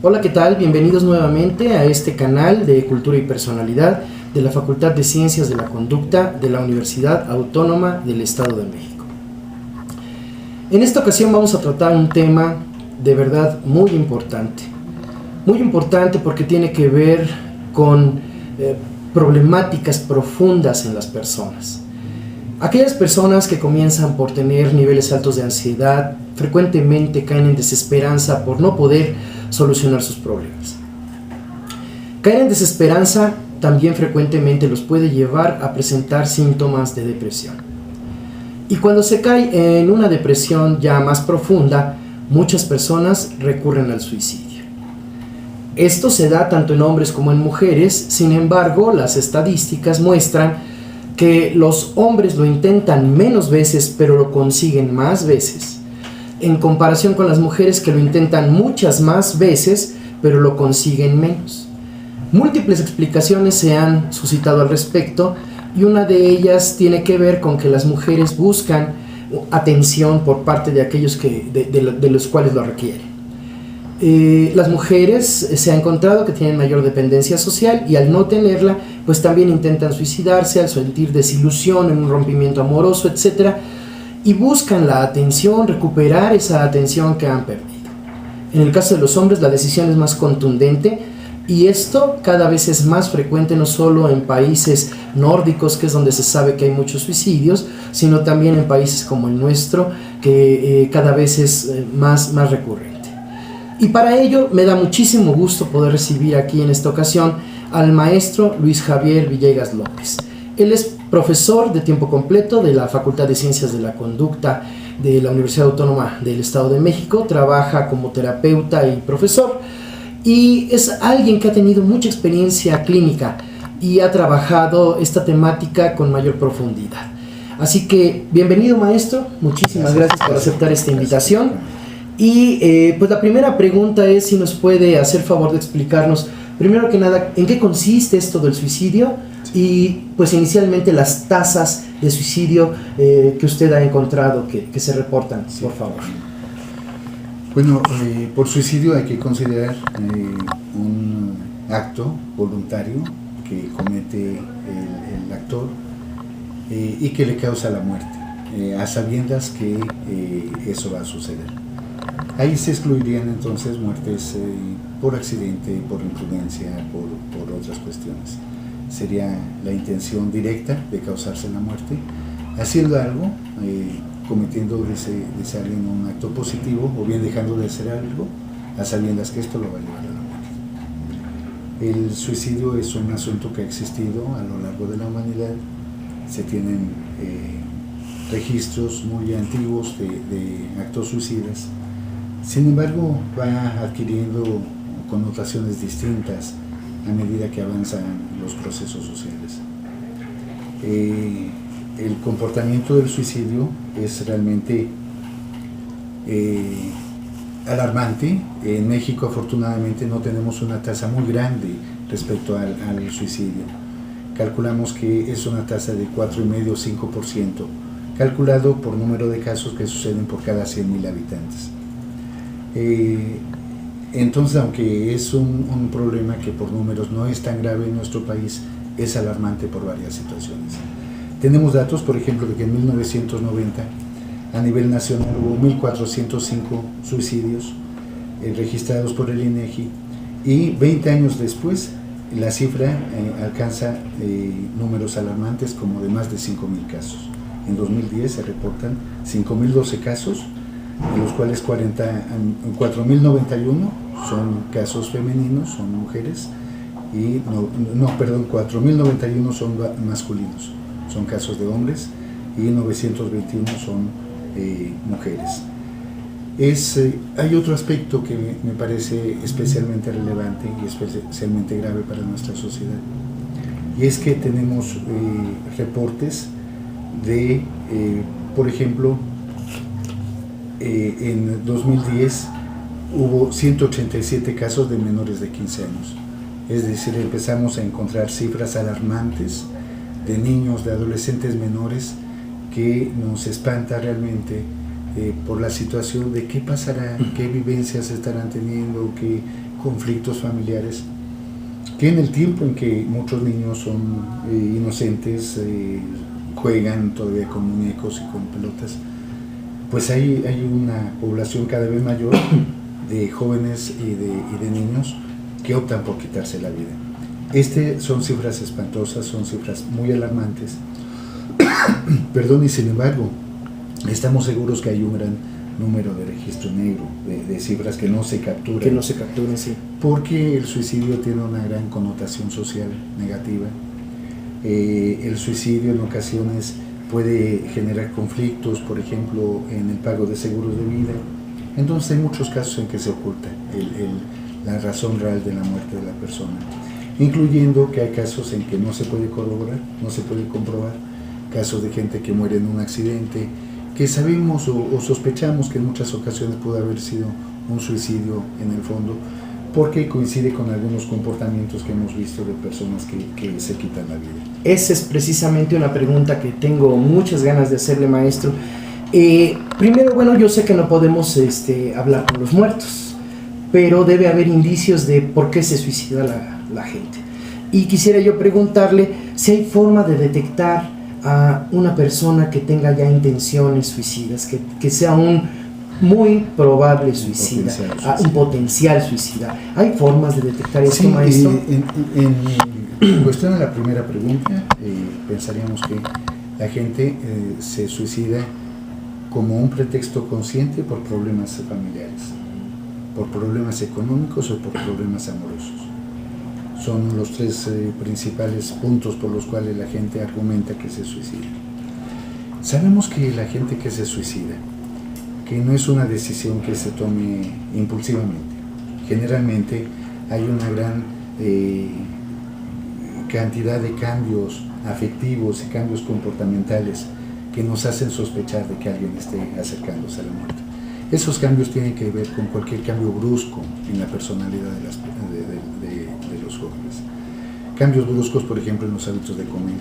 Hola, ¿qué tal? Bienvenidos nuevamente a este canal de Cultura y Personalidad de la Facultad de Ciencias de la Conducta de la Universidad Autónoma del Estado de México. En esta ocasión vamos a tratar un tema de verdad muy importante porque tiene que ver con problemáticas profundas en las personas. Aquellas personas que comienzan por tener niveles altos de ansiedad frecuentemente caen en desesperanza por no poder solucionar sus problemas. Caer en desesperanza también frecuentemente los puede llevar a presentar síntomas de depresión. Y cuando se cae en una depresión ya más profunda, muchas personas recurren al suicidio. Esto se da tanto en hombres como en mujeres. Sin embargo, las estadísticas muestran que los hombres lo intentan menos veces, pero lo consiguen más veces, en comparación con las mujeres que lo intentan muchas más veces, pero lo consiguen menos. Múltiples explicaciones se han suscitado al respecto, y una de ellas tiene que ver con que las mujeres buscan atención por parte de aquellos de los cuales lo requieren. Las mujeres se ha encontrado que tienen mayor dependencia social, y al no tenerla, pues también intentan suicidarse al sentir desilusión en un rompimiento amoroso, etc. Y buscan la atención, recuperar esa atención que han perdido. En el caso de los hombres, la decisión es más contundente, y esto cada vez es más frecuente, no solo en países nórdicos, que es donde se sabe que hay muchos suicidios, sino también en países como el nuestro, que cada vez es más recurrente. Y para ello me da muchísimo gusto poder recibir aquí en esta ocasión al maestro Luis Javier Villegas López. Él es profesor de tiempo completo de la Facultad de Ciencias de la Conducta de la Universidad Autónoma del Estado de México, trabaja como terapeuta y profesor, y es alguien que ha tenido mucha experiencia clínica y ha trabajado esta temática con mayor profundidad. Así que bienvenido, maestro, muchísimas gracias por aceptar esta invitación. Y pues la primera pregunta es si nos puede hacer favor de explicarnos, primero que nada, en qué consiste esto del suicidio, y pues inicialmente las tasas de suicidio que usted ha encontrado que se reportan, por favor. Bueno, por suicidio hay que considerar un acto voluntario que comete el actor y que le causa la muerte, a sabiendas que eso va a suceder. Ahí se excluirían entonces muertes por accidente, por imprudencia, por otras cuestiones. Sería la intención directa de causarse la muerte, haciendo algo, cometiendo de alguien un acto positivo, o bien dejando de hacer algo, a sabiendas que esto lo va a llevar a la muerte. El suicidio es un asunto que ha existido a lo largo de la humanidad. Se tienen registros muy antiguos de actos suicidas. Sin embargo, va adquiriendo connotaciones distintas a medida que avanzan los procesos sociales. El comportamiento del suicidio es realmente alarmante. En México, afortunadamente, no tenemos una tasa muy grande respecto al suicidio. Calculamos que es una tasa de 4,5 o 5%, calculado por número de casos que suceden por cada 100,000 habitantes. Entonces, aunque es un problema que por números no es tan grave en nuestro país, es alarmante por varias situaciones. Tenemos datos, por ejemplo, de que en 1990 a nivel nacional hubo 1,405 suicidios registrados por el INEGI, y 20 años después la cifra alcanza números alarmantes como de más de 5,000 casos. En 2010 se reportan 5,012 casos, de los cuales 4,091 son casos femeninos, son mujeres, y 4,091 son masculinos, son casos de hombres, y 921 son mujeres. Hay otro aspecto que me parece especialmente relevante y especialmente grave para nuestra sociedad, y es que tenemos reportes de, por ejemplo, en 2010 hubo 187 casos de menores de 15 años. Es decir, empezamos a encontrar cifras alarmantes de niños, de adolescentes menores, que nos espanta realmente por la situación de qué pasará, qué vivencias estarán teniendo, conflictos familiares que en el tiempo en que muchos niños son inocentes, juegan todavía con muñecos y con pelotas, pues hay una población cada vez mayor de jóvenes y de niños que optan por quitarse la vida. Son cifras espantosas, son cifras muy alarmantes. Perdón, y sin embargo, estamos seguros que hay un gran número de registro negro, de cifras que no se capturan. Que no se capturan, sí. Porque el suicidio tiene una gran connotación social negativa. El suicidio en ocasiones puede generar conflictos, por ejemplo, en el pago de seguros de vida. Entonces hay muchos casos en que se oculta la razón real de la muerte de la persona, incluyendo que hay casos en que no se puede corroborar, no se puede comprobar, casos de gente que muere en un accidente, que sabemos o sospechamos que en muchas ocasiones pudo haber sido un suicidio en el fondo, porque coincide con algunos comportamientos que hemos visto de personas que se quitan la vida. Esa es precisamente una pregunta que tengo muchas ganas de hacerle, maestro. Primero, bueno, yo sé que no podemos hablar con los muertos, pero debe haber indicios de por qué se suicida la gente. Y quisiera yo preguntarle si hay forma de detectar a una persona que tenga ya intenciones suicidas, que sea un muy probable suicida, un potencial suicida. ¿Hay formas de detectar esto, sí, maestro? En cuestión de la primera pregunta, pensaríamos que la gente se suicida como un pretexto consciente por problemas familiares, por problemas económicos o por problemas amorosos. Son los tres principales puntos por los cuales la gente argumenta que se suicida. Sabemos que la gente que se suicida, que no es una decisión que se tome impulsivamente. Generalmente hay una gran cantidad de cambios afectivos y cambios comportamentales que nos hacen sospechar de que alguien esté acercándose a la muerte. Esos cambios tienen que ver con cualquier cambio brusco en la personalidad de los jóvenes. Cambios bruscos, por ejemplo, en los hábitos de comer.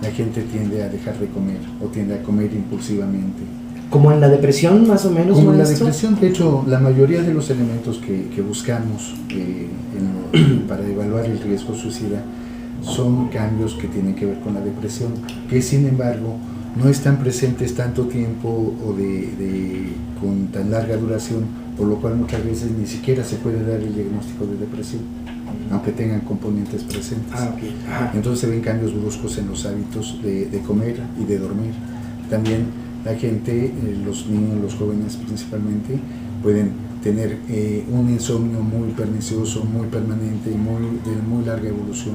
La gente tiende a dejar de comer o tiende a comer impulsivamente. ¿Como en la depresión, más o menos, Como en la maestro? depresión, de hecho, la mayoría de los elementos que buscamos para evaluar el riesgo suicida son cambios que tienen que ver con la depresión, que sin embargo no están presentes tanto tiempo o con tan larga duración, por lo cual muchas veces ni siquiera se puede dar el diagnóstico de depresión, aunque tengan componentes presentes. Okay. Entonces se ven cambios bruscos en los hábitos de comer y de dormir. También la gente, los niños, los jóvenes principalmente, pueden tener un insomnio muy pernicioso, muy permanente y de muy larga evolución,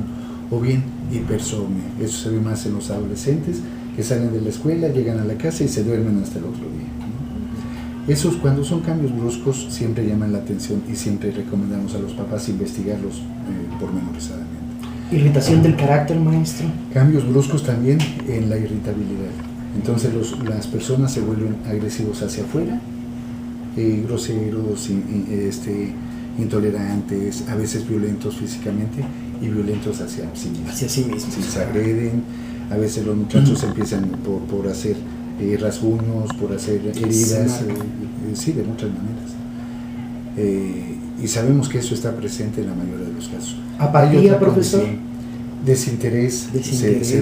o bien hipersomnia. Eso se ve más en los adolescentes que salen de la escuela, llegan a la casa y se duermen hasta el otro día, ¿no? Esos, cuando son cambios bruscos, siempre llaman la atención y siempre recomendamos a los papás investigarlos pormenorizadamente. ¿Irritación del carácter, maestro? Cambios bruscos también en la irritabilidad. Entonces las personas se vuelven agresivos hacia afuera, groseros, intolerantes, a veces violentos físicamente y violentos hacia sí mismos. Hacia sí mismos. Sí, se agreden, a veces los muchachos empiezan por hacer rasguños, por hacer heridas, sí, de muchas maneras. Y sabemos que eso está presente en la mayoría de los casos. ¿Apatía, profesor? Desinterés.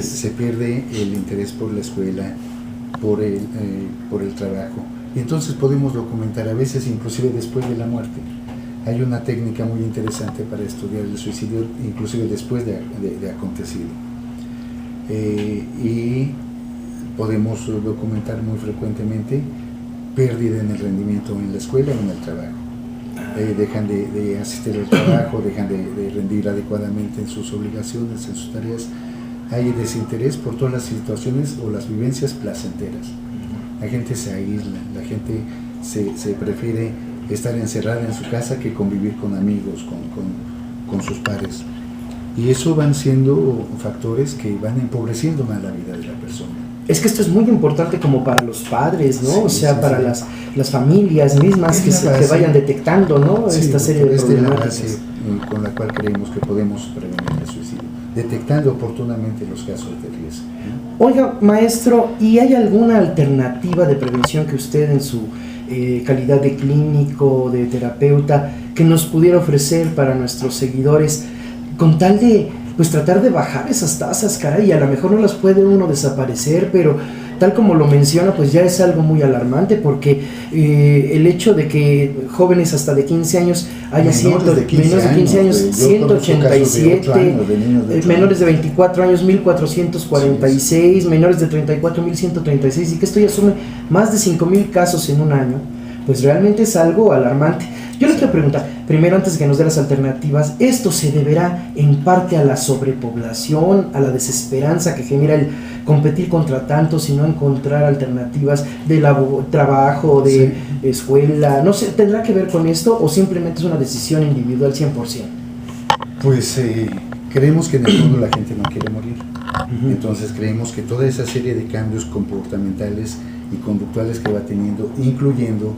Se pierde el interés por la escuela, por el trabajo. Y entonces podemos documentar, a veces inclusive después de la muerte. Hay una técnica muy interesante para estudiar el suicidio, inclusive después de acontecido. Y podemos documentar muy frecuentemente pérdida en el rendimiento en la escuela o en el trabajo. Dejan de asistir al trabajo, dejan de rendir adecuadamente en sus obligaciones, en sus tareas. Hay desinterés por todas las situaciones o las vivencias placenteras. La gente se aísla, la gente se prefiere estar encerrada en su casa que convivir con amigos, con sus pares. Y eso van siendo factores que van empobreciendo más la vida de la persona. Es que esto es muy importante como para los padres, ¿no? Sí, o sea, sí, para sí. las familias mismas que vayan detectando, ¿no? Sí, esta serie de problemáticas. Es la base con la cual creemos que podemos prevenir el suicidio, detectando oportunamente los casos de riesgo, ¿no? Oiga, maestro, ¿y hay alguna alternativa de prevención que usted en calidad de clínico, de terapeuta, que nos pudiera ofrecer para nuestros seguidores, con tal de pues tratar de bajar esas tasas, caray, y a lo mejor no las puede uno desaparecer, pero tal como lo menciona, pues ya es algo muy alarmante, porque el hecho de que jóvenes hasta de 15 años haya menores de 15 años, 187, menores de 24 años 1446, sí, menores de 34 1136, y que esto ya asume más de 5000 casos en un año, pues realmente es algo alarmante. Yo le quiero preguntar, primero, antes de que nos dé las alternativas, ¿esto se deberá en parte a la sobrepoblación, a la desesperanza que genera el competir contra tantos y no encontrar alternativas de trabajo, de escuela? No sé, ¿tendrá que ver con esto o simplemente es una decisión individual 100%? Pues creemos que en el fondo la gente no quiere morir. Entonces creemos que toda esa serie de cambios comportamentales y conductuales que va teniendo, incluyendo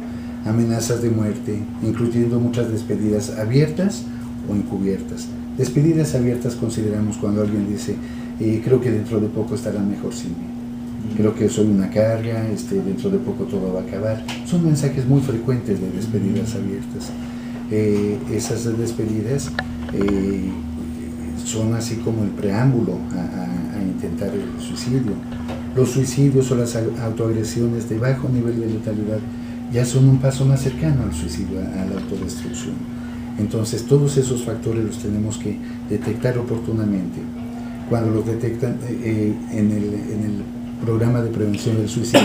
amenazas de muerte, incluyendo muchas despedidas abiertas o encubiertas. Despedidas abiertas consideramos cuando alguien dice, creo que dentro de poco estarán mejor sin mí, creo que soy una carga, dentro de poco todo va a acabar. Son mensajes muy frecuentes de despedidas abiertas. Esas despedidas son así como el preámbulo a intentar el suicidio. Los suicidios o las autoagresiones de bajo nivel de letalidad ya son un paso más cercano al suicidio, a la autodestrucción. Entonces todos esos factores los tenemos que detectar oportunamente. Cuando los detectan en el programa de prevención del suicidio,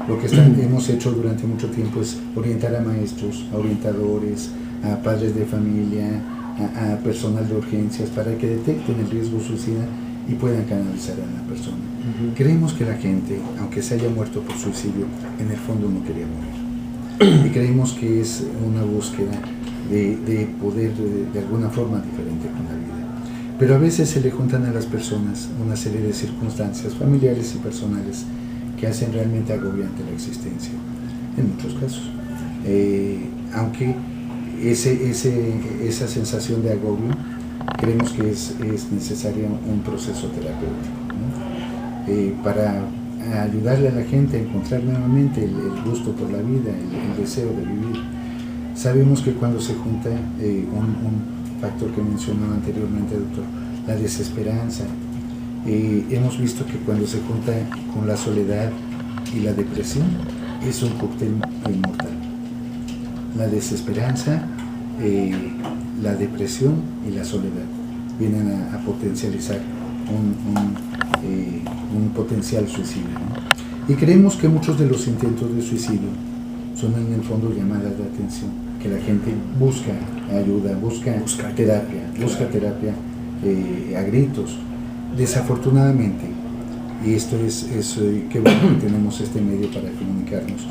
lo que hemos hecho durante mucho tiempo es orientar a maestros, a orientadores, a padres de familia, a personal de urgencias, para que detecten el riesgo suicida y puedan canalizar a la persona. Creemos que la gente, aunque se haya muerto por suicidio, en el fondo no quería morir. Y creemos que es una búsqueda de poder de alguna forma diferente con la vida. Pero a veces se le juntan a las personas una serie de circunstancias familiares y personales que hacen realmente agobiante la existencia, en muchos casos. Aunque esa sensación de agobio, creemos que es necesario un proceso terapéutico, ¿no? Para ayudarle a la gente a encontrar nuevamente el gusto por la vida, el deseo de vivir. Sabemos que cuando se junta un factor que mencionó anteriormente, doctor, la desesperanza, hemos visto que cuando se junta con la soledad y la depresión, es un cóctel mortal. La desesperanza, la depresión y la soledad vienen a potencializar un potencial suicidio, ¿no? Y creemos que muchos de los intentos de suicidio son en el fondo llamadas de atención, que la gente busca ayuda, busca terapia a gritos. Desafortunadamente, y esto es qué bueno que tenemos este medio para comunicarnos,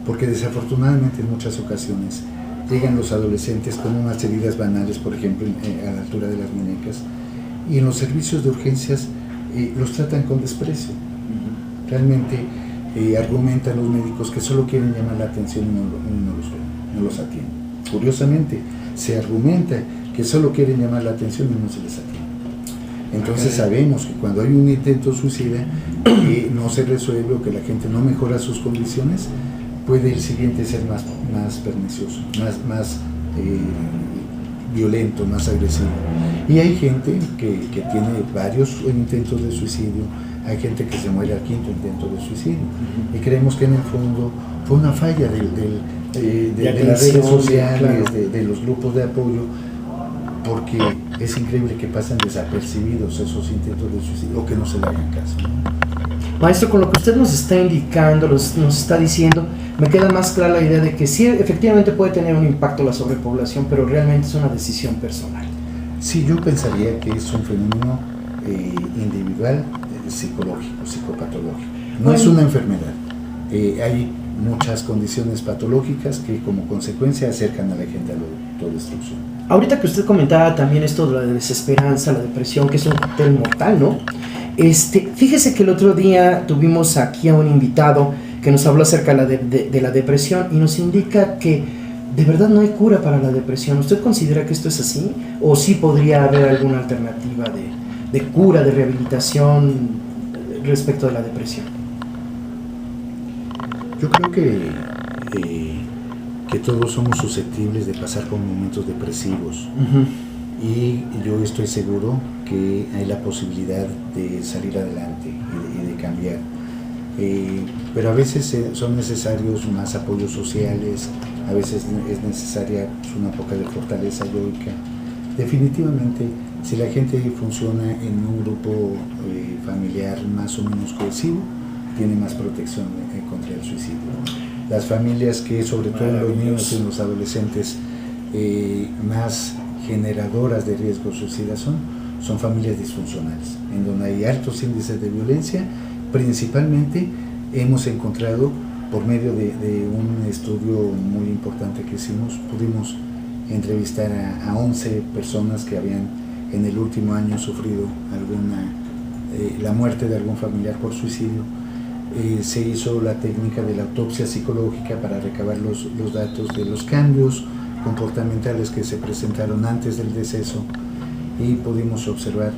porque desafortunadamente en muchas ocasiones llegan los adolescentes con unas heridas banales, por ejemplo, a la altura de las muñecas, y en los servicios de urgencias los tratan con desprecio. Realmente argumentan los médicos que solo quieren llamar la atención y no los atienden. Curiosamente, se argumenta que solo quieren llamar la atención y no se les atiende. Entonces sabemos que cuando hay un intento suicida y no se resuelve o que la gente no mejora sus condiciones, puede el siguiente ser más pernicioso, más violento, más agresivo. Y hay gente que tiene varios intentos de suicidio, hay gente que se muere al quinto intento de suicidio. Y creemos que en el fondo fue una falla de las redes sociales, de los grupos de apoyo, porque es increíble que pasan desapercibidos esos intentos de suicidio o que no se le hagan caso, ¿no? Maestro, con lo que usted nos está indicando, nos está diciendo, me queda más clara la idea de que sí, efectivamente puede tener un impacto la sobrepoblación, pero realmente es una decisión personal. Sí, yo pensaría que es un fenómeno individual, psicológico, psicopatológico. No es una enfermedad. Hay muchas condiciones patológicas que como consecuencia acercan a la gente a la autodestrucción. Ahorita que usted comentaba también esto de la desesperanza, la depresión, que es un cóctel mortal, ¿no? Fíjese que el otro día tuvimos aquí a un invitado que nos habló acerca de la depresión y nos indica que de verdad no hay cura para la depresión. ¿Usted considera que esto es así? ¿O sí podría haber alguna alternativa de cura, de rehabilitación respecto de la depresión? Yo creo que que todos somos susceptibles de pasar por momentos depresivos. Y yo estoy seguro que hay la posibilidad de salir adelante y de cambiar. Pero a veces son necesarios más apoyos sociales, a veces es necesaria una poca de fortaleza yoica. Definitivamente, si la gente funciona en un grupo familiar más o menos cohesivo, tiene más protección contra el suicidio. Las familias que, sobre todo en los niños y en los adolescentes, más generadoras de riesgos suicidas son familias disfuncionales, en donde hay altos índices de violencia. Principalmente hemos encontrado, por medio de un estudio muy importante que hicimos, pudimos entrevistar a 11 personas que habían en el último año sufrido la muerte de algún familiar por suicidio. Se hizo la técnica de la autopsia psicológica para recabar los datos de los cambios comportamentales que se presentaron antes del deceso, y pudimos observar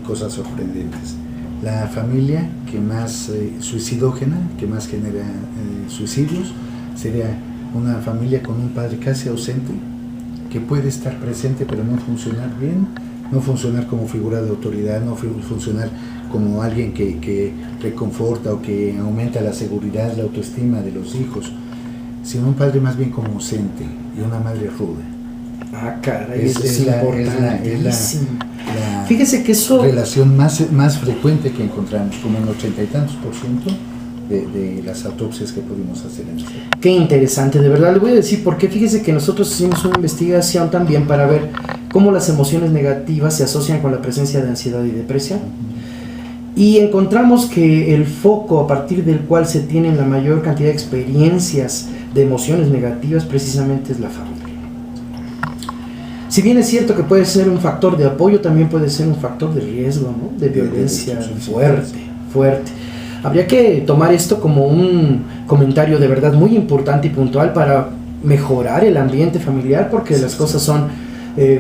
cosas sorprendentes. La familia que más suicidógena, que más genera suicidios, sería una familia con un padre casi ausente, que puede estar presente pero no funcionar bien, no funcionar como figura de autoridad, no funcionar como alguien que reconforta o que aumenta la seguridad, la autoestima de los hijos, sino un padre más bien como ausente y una madre ruda. Ah, caray, es importantísimo. Fíjese que eso, relación más frecuente que encontramos, como en 80 y tantos % de las autopsias que pudimos hacer en este. Qué interesante, de verdad le voy a decir, porque fíjese que nosotros hicimos una investigación también para ver cómo las emociones negativas se asocian con la presencia de ansiedad y depresión. Y encontramos que el foco a partir del cual se tienen la mayor cantidad de experiencias de emociones negativas precisamente es la familia. Si bien es cierto que puede ser un factor de apoyo, también puede ser un factor de riesgo, ¿no? De violencia fuerte. Habría que tomar esto como un comentario de verdad muy importante y puntual para mejorar el ambiente familiar, porque las cosas son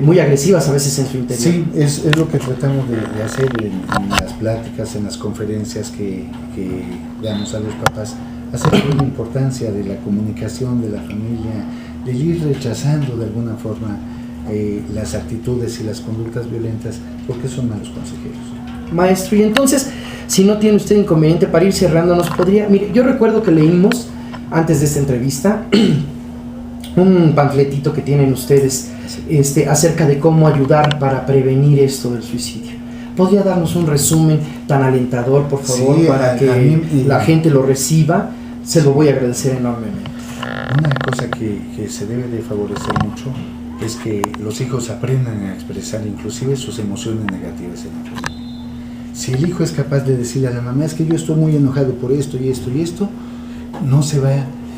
muy agresivas a veces en su interior. Sí, es lo que tratamos de hacer en las pláticas, en las conferencias que damos a los papás, hacer la importancia de la comunicación de la familia, de ir rechazando de alguna forma las actitudes y las conductas violentas, porque son malos consejeros. Maestro, y entonces, si no tiene usted inconveniente, para ir cerrando, nos podría... Mire, yo recuerdo que leímos, antes de esta entrevista, un panfletito que tienen ustedes acerca de cómo ayudar para prevenir esto del suicidio. ¿Podría darnos un resumen tan alentador, por favor, para que la gente lo reciba? Se lo voy a agradecer enormemente. Una cosa que se debe de favorecer mucho es que los hijos aprendan a expresar inclusive sus emociones negativas en la familia. Si el hijo es capaz de decirle a la mamá, es que yo estoy muy enojado por esto y esto y esto, no se va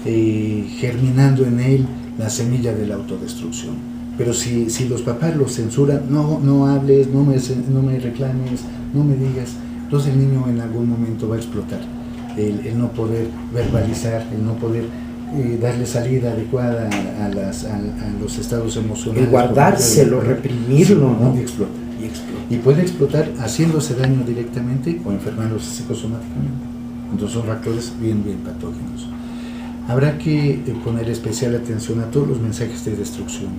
germinando en él la semilla de la autodestrucción. Pero si los papás lo censuran, no hables, no me reclames, no me digas, entonces el niño en algún momento va a explotar. El no poder verbalizar, el no poder darle salida adecuada a los estados emocionales. El guardárselo, reprimirlo, ¿no? Y explota. Y puede explotar haciéndose daño directamente o enfermándose psicosomáticamente. Entonces son factores bien patógenos. Habrá que poner especial atención a todos los mensajes de destrucción.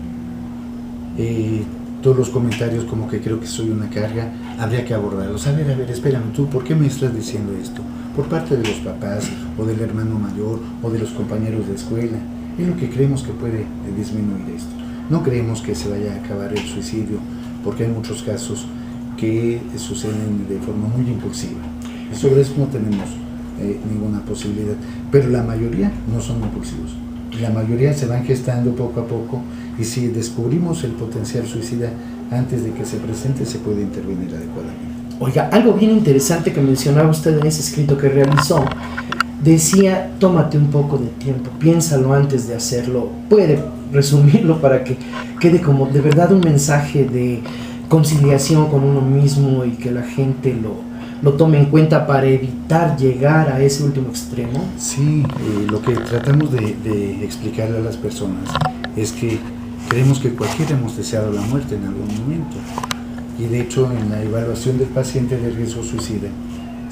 Todos los comentarios como que creo que soy una carga, habría que abordarlos. A ver, espérame tú, ¿por qué me estás diciendo esto? Por parte de los papás, o del hermano mayor, o de los compañeros de escuela. Es lo que creemos que puede disminuir esto. No creemos que se vaya a acabar el suicidio, porque hay muchos casos que suceden de forma muy impulsiva. Y sobre eso no tenemos ninguna posibilidad. Pero la mayoría no son impulsivos. La mayoría se van gestando poco a poco, y si descubrimos el potencial suicida antes de que se presente, se puede intervenir adecuadamente. Oiga, algo bien interesante que mencionaba usted en ese escrito que realizó, decía, tómate un poco de tiempo, piénsalo antes de hacerlo. Puede resumirlo para que quede como de verdad un mensaje de conciliación con uno mismo y que la gente lo tome en cuenta para evitar llegar a ese último extremo. Sí, lo que tratamos de explicarle a las personas es que creemos que cualquiera hemos deseado la muerte en algún momento, y de hecho en la evaluación del paciente de riesgo suicida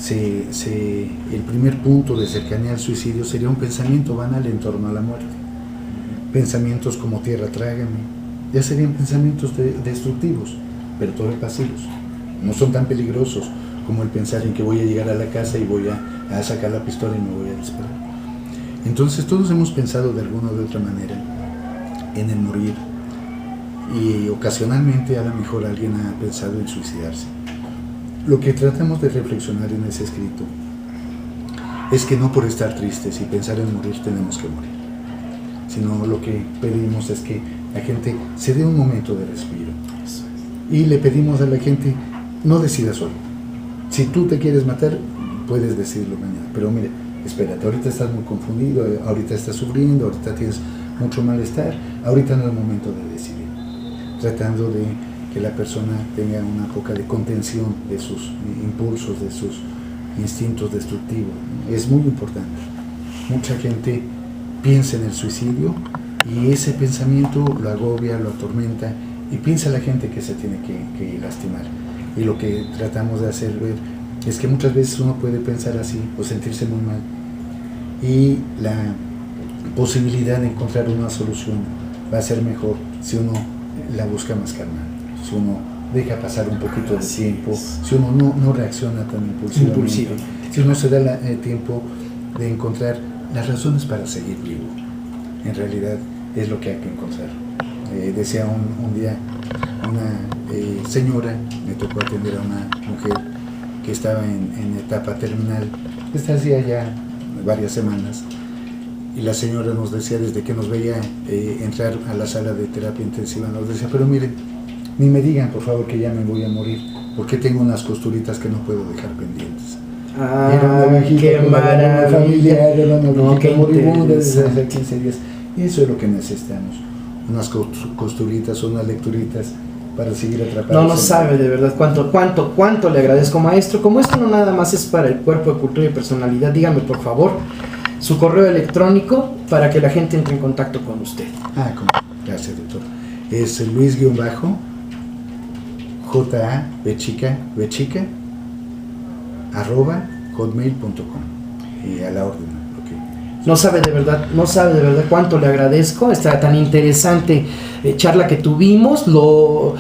el primer punto de cercanía al suicidio sería un pensamiento banal en torno a la muerte. Pensamientos como tierra trágame, ya serían pensamientos destructivos, pero todavía pasivos. No son tan peligrosos como el pensar en que voy a llegar a la casa y voy a sacar la pistola y me voy a disparar. Entonces todos hemos pensado de alguna u otra manera en el morir, y ocasionalmente a lo mejor alguien ha pensado en suicidarse. Lo que tratamos de reflexionar en ese escrito es que no por estar tristes y pensar en morir tenemos que morir, sino lo que pedimos es que la gente se dé un momento de respiro, y le pedimos a la gente: no decida solo. Si tú te quieres matar, puedes decirlo mañana, pero mira, espérate, ahorita estás muy confundido, ahorita estás sufriendo, ahorita tienes mucho malestar, ahorita no es el momento de decidir, tratando de que la persona tenga una poca de contención de sus impulsos, de sus instintos destructivos. Es muy importante. Mucha gente piensa en el suicidio y ese pensamiento lo agobia, lo atormenta, y piensa la gente que se tiene que lastimar. Y lo que tratamos de hacer ver es que muchas veces uno puede pensar así o sentirse muy mal, y la posibilidad de encontrar una solución va a ser mejor si uno la busca más calmada, si uno deja pasar un poquito de tiempo, si uno no reacciona tan impulsivamente, si uno se da tiempo de encontrar las razones para seguir vivo. En realidad es lo que hay que encontrar. Decía un día una señora, me tocó atender a una mujer que estaba en etapa terminal, esta hacía ya varias semanas, y la señora nos decía, desde que nos veía entrar a la sala de terapia intensiva, nos decía: pero miren, ni me digan por favor que ya me voy a morir, porque tengo unas costuritas que no puedo dejar pendientes. Era una viejita con una familiar, era una viejita moribunda desde hace 15 días. Y eso es lo que necesitamos, unas costuritas, unas lecturitas para seguir atrapados. No sabe de verdad cuánto le agradezco, maestro. Como esto no nada más es para el cuerpo de cultura y personalidad, dígame por favor su correo electrónico para que la gente entre en contacto con usted. Gracias, doctor. Es Luis-JA @hotmail.com, y a la orden. No sabe de verdad cuánto le agradezco esta tan interesante charla que tuvimos. Lo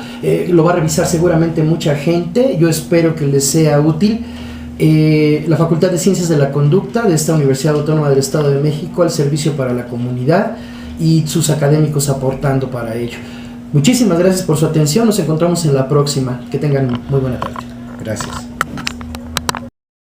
va a revisar seguramente mucha gente. Yo espero que les sea útil. La Facultad de Ciencias de la Conducta de esta Universidad Autónoma del Estado de México, al servicio para la comunidad y sus académicos aportando para ello. Muchísimas gracias por su atención. Nos encontramos en la próxima. Que tengan muy buena tarde. Gracias.